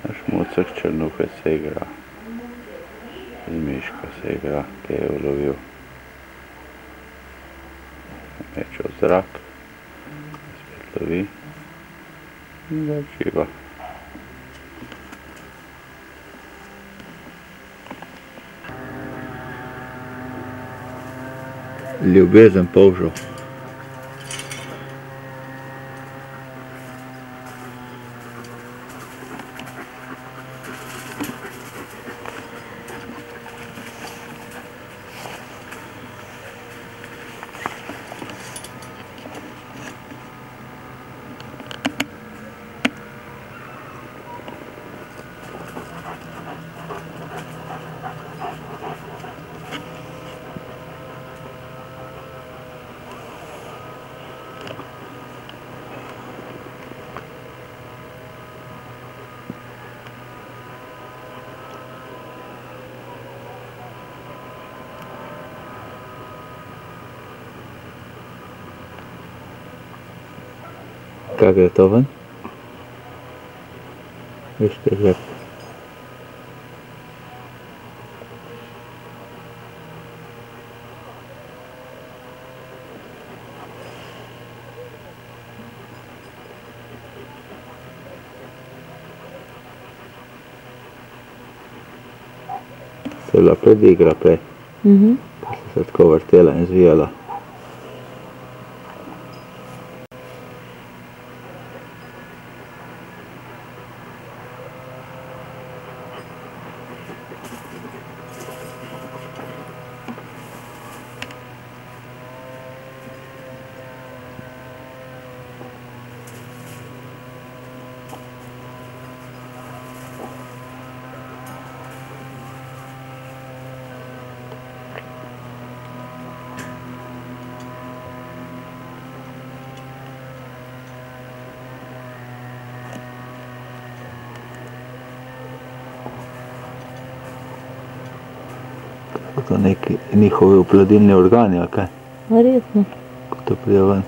Šmucek Črnuhec se igra. Zmiška se igra, ki je ulovil. Meč v zrak. Spet lovi. In ga uživa. Ljubezen polžev. Kaj gre to ven? Veš, te žep. Se je bila predigra prej. Pa se je tako vrtela in zvijala. So to neki njihovi oplodilni organi, ali kaj? Verjetno. Ko to pride ven.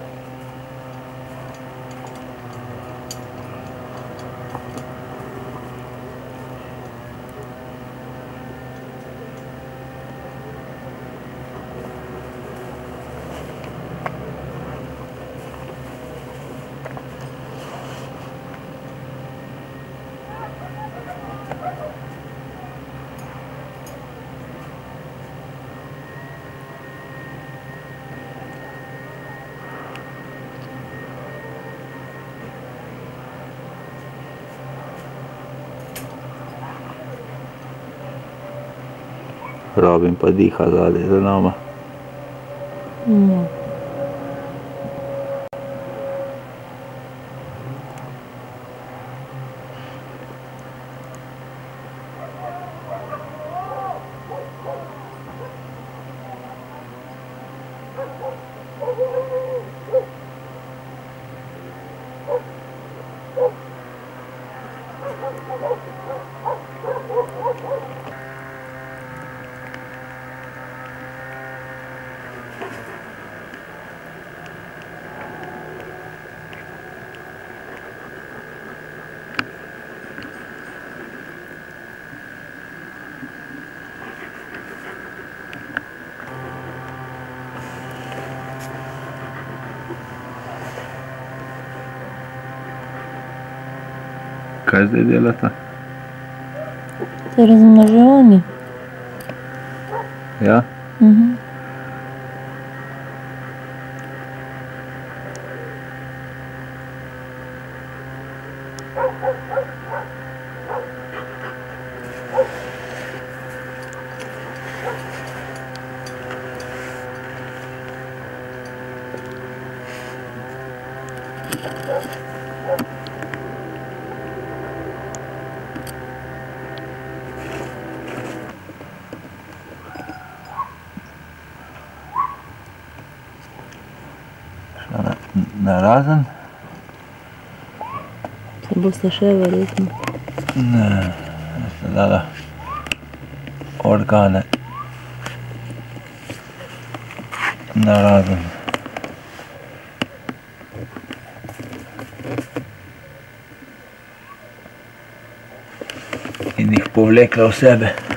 Robin pa diha zadaj za nama. Ja. Kaj zdaj delata? To je razmnoževanje. Ja? Narazen? Se boste še verjetno. Ne, ste dala organe narazen. in jih povlekla v sebe.